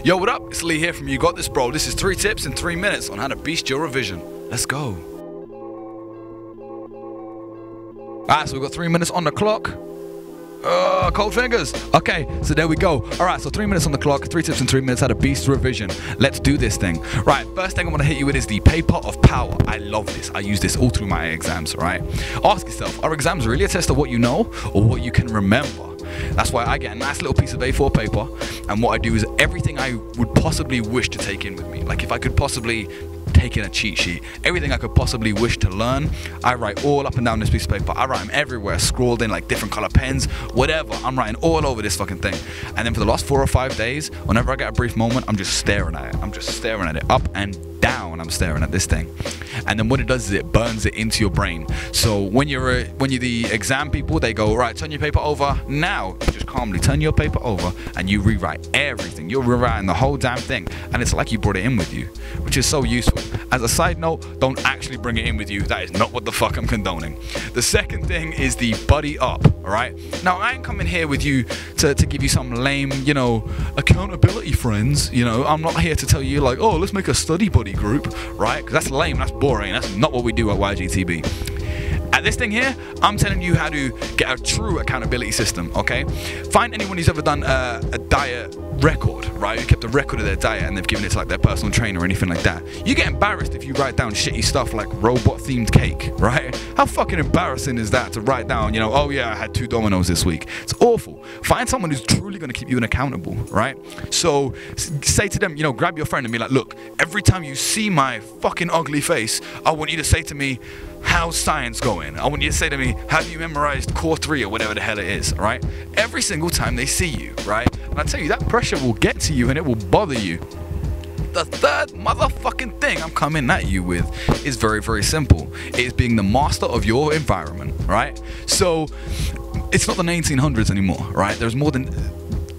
Yo, what up? It's Lee here from You Got This, bro. This is 3 tips in 3 minutes on how to beast your revision. Let's go. Alright, so we've got 3 minutes on the clock. Cold fingers. Okay, so there we go. Alright, so 3 minutes on the clock, 3 tips in 3 minutes, how to beast revision. Let's do this thing. Right, first thing I want to hit you with is the paper of power. I love this. I use this all through my exams, right? Ask yourself, are exams really a test of what you know or what you can remember? That's why I get a nice little piece of A4 paper, and what I do is everything I would possibly wish to take in with me. Like if I could possibly take in a cheat sheet, everything I could possibly wish to learn, I write all up and down this piece of paper. I write them everywhere, scrawled in like different color pens, whatever. I'm writing all over this fucking thing. And then for the last 4 or 5 days, whenever I get a brief moment, I'm just staring at it. I'm just staring at it up and down. I'm staring at this thing. And then what it does is it burns it into your brain. So when you're the exam people, they go, right, turn your paper over now. You just calmly turn your paper over and you rewrite everything. You're rewriting the whole damn thing. And it's like you brought it in with you, which is so useful. As a side note, don't actually bring it in with you. That is not what the fuck I'm condoning. The second thing is the buddy up, all right? Now, I ain't coming here with you to give you some lame, you know, accountability friends. You know, I'm not here to tell you like, oh, let's make a study buddy group, right? Because that's lame, that's boring. That's not what we do at YGTB. At this thing here, I'm telling you how to get a true accountability system, okay? Find anyone who's ever done a diet record, right? Who kept a record of their diet and they've given it to like their personal trainer or anything like that. You get embarrassed if you write down shitty stuff like robot-themed cake, right? How fucking embarrassing is that to write down, you know, oh yeah, I had 2 Dominoes this week. It's awful. Find someone who's truly going to keep you accountable, right? So say to them, you know, grab your friend and be like, look, every time you see my fucking ugly face, I want you to say to me, how's science going? I want you to say to me, have you memorized core 3 or whatever the hell it is, right? Every single time they see you, right? And I tell you, that pressure will get to you and it will bother you. The third motherfucking thing I'm coming at you with is very, very simple. It is being the master of your environment, right? So it's not the 1900s anymore, right? There's more than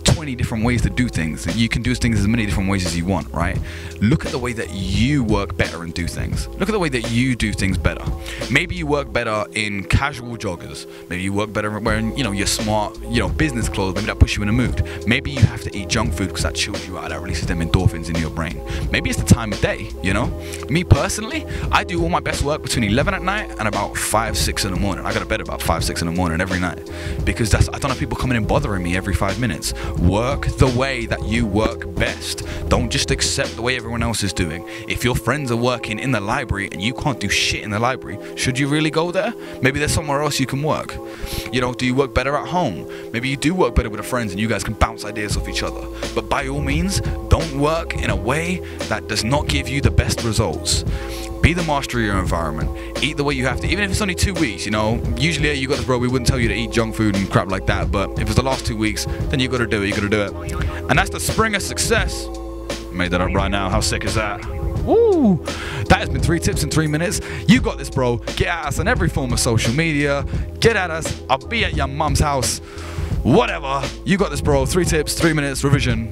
20 different ways to do things. You can do things as many different ways as you want, right? Look at the way that you work better and do things. Look at the way that you do things better. Maybe you work better in casual joggers. Maybe you work better wearing, you know, your smart, you know, business clothes. Maybe that puts you in a mood. Maybe you have to eat junk food because that chills you out. That releases them endorphins in your brain. Maybe it's the time of day, you know? Me personally, I do all my best work between 11 at night and about 5, 6 in the morning. I go to bed about 5, 6 in the morning every night because I don't have people coming in bothering me every 5 minutes. Work the way that you work best. Don't just accept the way everyone else is doing. If your friends are working in the library and you can't do shit in the library, should you really go there? Maybe there's somewhere else you can work. You know, do you work better at home? Maybe you do work better with friends and you guys can bounce ideas off each other. But by all means, don't work in a way that does not give you the best results. Be the master of your environment. Eat the way you have to, even if it's only 2 weeks, you know. Usually You Got This, bro, we wouldn't tell you to eat junk food and crap like that, but if it's the last 2 weeks, then you gotta do it, you gotta do it. And that's the spring of success. Made that up right now, how sick is that? Woo! That has been 3 tips in 3 minutes. You got this, bro. Get at us on every form of social media. Get at us. I'll be at your mum's house. Whatever. You got this, bro. 3 tips, 3 minutes, revision.